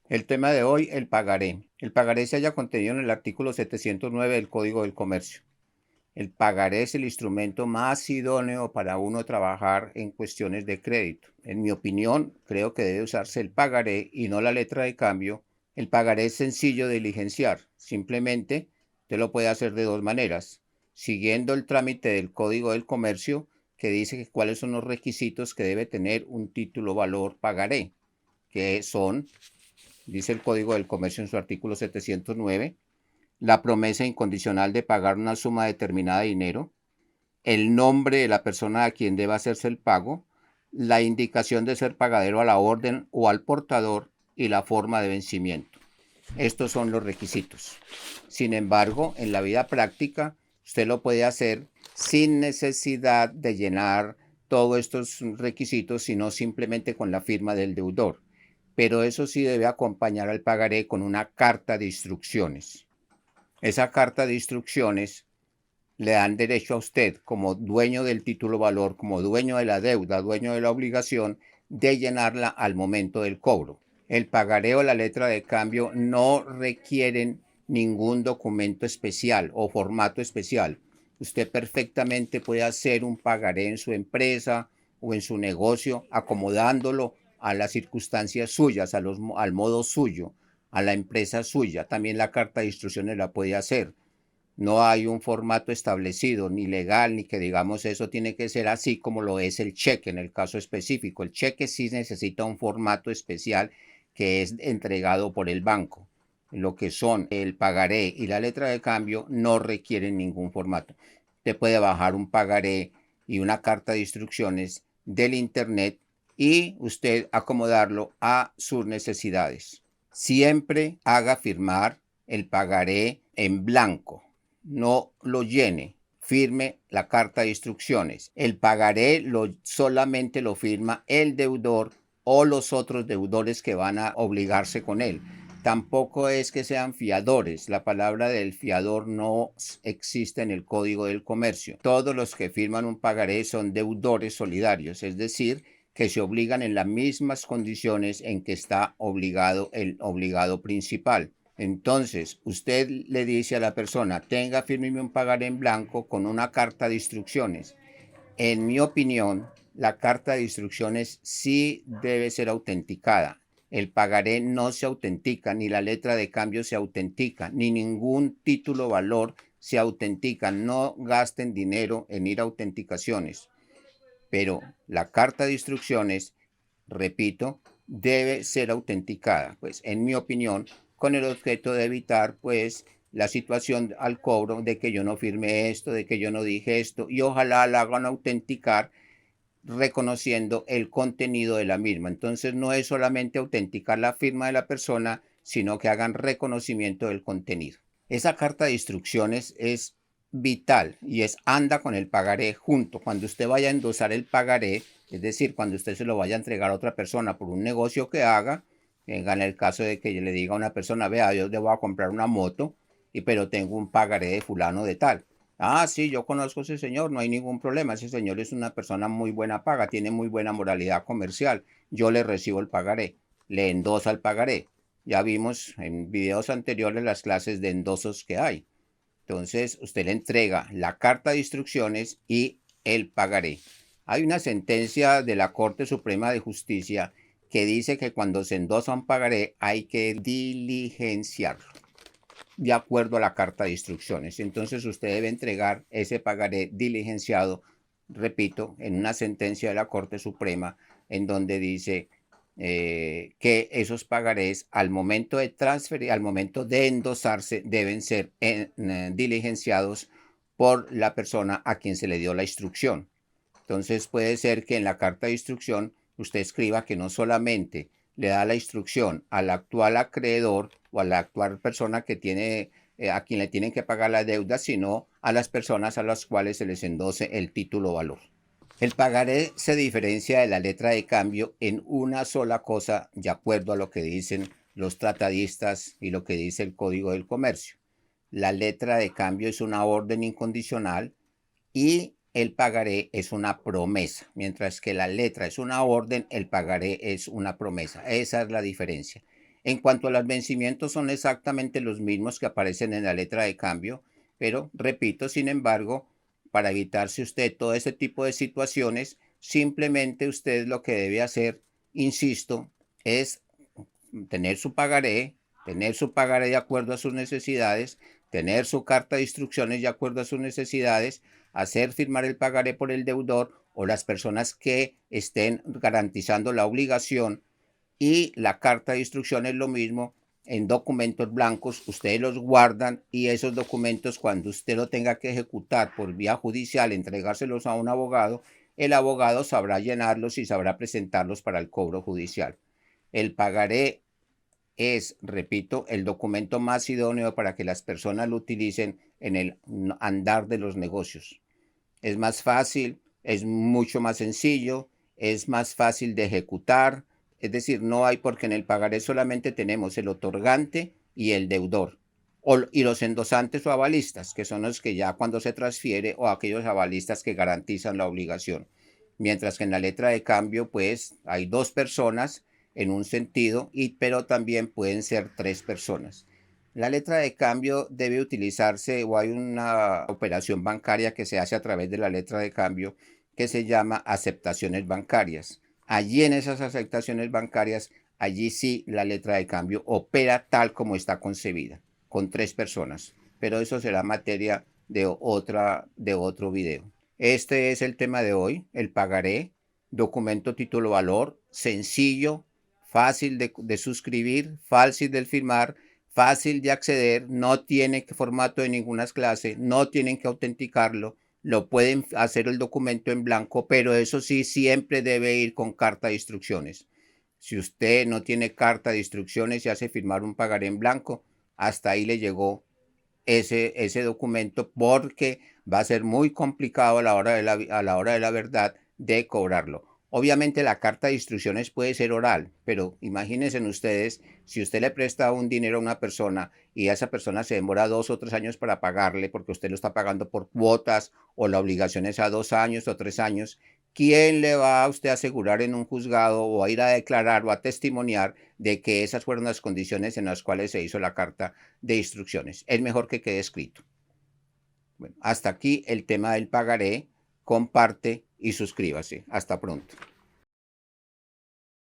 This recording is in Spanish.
El tema de hoy, el pagaré. El pagaré se halla contenido en el artículo 709 del Código del Comercio. El pagaré es el instrumento más idóneo para uno trabajar en cuestiones de crédito. En mi opinión, creo que debe usarse el pagaré y no la letra de cambio. El pagaré es sencillo de diligenciar. Simplemente usted lo puede hacer de dos maneras. Siguiendo el trámite del Código del Comercio, que dice cuáles son los requisitos que debe tener un título valor pagaré, que son, dice el Código del Comercio en su artículo 709, la promesa incondicional de pagar una suma determinada de dinero, el nombre de la persona a quien deba hacerse el pago, la indicación de ser pagadero a la orden o al portador y la forma de vencimiento. Estos son los requisitos. Sin embargo, en la vida práctica, usted lo puede hacer sin necesidad de llenar todos estos requisitos, sino simplemente con la firma del deudor. Pero eso sí debe acompañar al pagaré con una carta de instrucciones. Esa carta de instrucciones le dan derecho a usted, como dueño del título valor, como dueño de la deuda, dueño de la obligación, de llenarla al momento del cobro. El pagaré o la letra de cambio no requieren ningún documento especial o formato especial. Usted perfectamente puede hacer un pagaré en su empresa o en su negocio, acomodándolo a las circunstancias suyas, al modo suyo, a la empresa suya. También la carta de instrucciones la puede hacer. No hay un formato establecido, ni legal, ni que digamos eso tiene que ser así como lo es el cheque en el caso específico. El cheque sí necesita un formato especial que es entregado por el banco. Lo que son el pagaré y la letra de cambio no requieren ningún formato. Usted puede bajar un pagaré y una carta de instrucciones del internet y usted acomodarlo a sus necesidades. Siempre haga firmar el pagaré en blanco. No lo llene, firme la carta de instrucciones. El pagaré solamente lo firma el deudor o los otros deudores que van a obligarse con él. Tampoco es que sean fiadores. La palabra del fiador no existe en el Código del Comercio. Todos los que firman un pagaré son deudores solidarios, es decir, que se obligan en las mismas condiciones en que está obligado el obligado principal. Entonces, usted le dice a la persona, tenga, fírmeme un pagaré en blanco con una carta de instrucciones. En mi opinión, la carta de instrucciones sí debe ser autenticada. El pagaré no se autentica, ni la letra de cambio se autentica, ni ningún título valor se autentica. No gasten dinero en ir a autenticaciones. Pero la carta de instrucciones, repito, debe ser autenticada, pues en mi opinión, con el objeto de evitar pues la situación al cobro de que yo no firmé esto, de que yo no dije esto, y ojalá la hagan autenticar reconociendo el contenido de la misma. Entonces no es solamente autenticar la firma de la persona, sino que hagan reconocimiento del contenido. Esa carta de instrucciones es vital y anda con el pagaré junto. Cuando usted vaya a endosar el pagaré, es decir, cuando usted se lo vaya a entregar a otra persona por un negocio que haga, en el caso de que yo le diga a una persona, vea, yo le voy a comprar una moto, pero tengo un pagaré de fulano de tal. Ah, sí, yo conozco a ese señor, no hay ningún problema. Ese señor es una persona muy buena paga, tiene muy buena moralidad comercial. Yo le recibo el pagaré, le endosa el pagaré. Ya vimos en videos anteriores las clases de endosos que hay. Entonces, usted le entrega la carta de instrucciones y el pagaré. Hay una sentencia de la Corte Suprema de Justicia que dice que cuando se endosa un pagaré hay que diligenciarlo de acuerdo a la carta de instrucciones. Entonces usted debe entregar ese pagaré diligenciado, repito, en una sentencia de la Corte Suprema en donde dice que esos pagarés al momento de transferir, al momento de endosarse, deben ser diligenciados por la persona a quien se le dio la instrucción. Entonces puede ser que en la carta de instrucción usted escriba que no solamente le da la instrucción al actual acreedor o a la actual persona que tiene, a quien le tienen que pagar la deuda, sino a las personas a las cuales se les endose el título valor. El pagaré se diferencia de la letra de cambio en una sola cosa, de acuerdo a lo que dicen los tratadistas y lo que dice el Código del Comercio. La letra de cambio es una orden incondicional y el pagaré es una promesa, mientras que la letra es una orden, el pagaré es una promesa. Esa es la diferencia. En cuanto a los vencimientos, son exactamente los mismos que aparecen en la letra de cambio, pero repito, sin embargo, para evitarse usted todo ese tipo de situaciones, simplemente usted lo que debe hacer, insisto, es tener su pagaré de acuerdo a sus necesidades, tener su carta de instrucciones de acuerdo a sus necesidades, hacer firmar el pagaré por el deudor o las personas que estén garantizando la obligación, y la carta de instrucciones lo mismo. En documentos blancos ustedes los guardan, y esos documentos, cuando usted lo tenga que ejecutar por vía judicial, entregárselos a un abogado, el abogado sabrá llenarlos y sabrá presentarlos para el cobro judicial. El pagaré es, repito, el documento más idóneo para que las personas lo utilicen en el andar de los negocios. Es más fácil, es mucho más sencillo, es más fácil de ejecutar. Es decir, no hay, porque en el pagaré solamente tenemos el otorgante y el deudor, y los endosantes o avalistas, que son los que ya cuando se transfiere, o aquellos avalistas que garantizan la obligación. Mientras que en la letra de cambio, pues hay dos personas en un sentido, pero también pueden ser tres personas. La letra de cambio debe utilizarse, o hay una operación bancaria que se hace a través de la letra de cambio, que se llama aceptaciones bancarias. Allí, en esas aceptaciones bancarias, allí sí la letra de cambio opera tal como está concebida, con tres personas. Pero eso será materia de otro video. Este es el tema de hoy: el pagaré, documento título valor, sencillo, fácil de suscribir, fácil de firmar, fácil de acceder, no tiene formato de ninguna clase, no tienen que autenticarlo, lo pueden hacer el documento en blanco, pero eso sí, siempre debe ir con carta de instrucciones. Si usted no tiene carta de instrucciones y hace firmar un pagaré en blanco, hasta ahí le llegó ese documento, porque va a ser muy complicado a la hora de la verdad de cobrarlo. Obviamente la carta de instrucciones puede ser oral, pero imagínense ustedes, si usted le presta un dinero a una persona y a esa persona se demora 2 o 3 años para pagarle, porque usted lo está pagando por cuotas, o la obligación es a 2 años o 3 años, ¿quién le va a usted a asegurar en un juzgado, o a ir a declarar o a testimoniar de que esas fueron las condiciones en las cuales se hizo la carta de instrucciones? Es mejor que quede escrito. Bueno, hasta aquí el tema del pagaré. Comparte y suscríbase. Hasta pronto.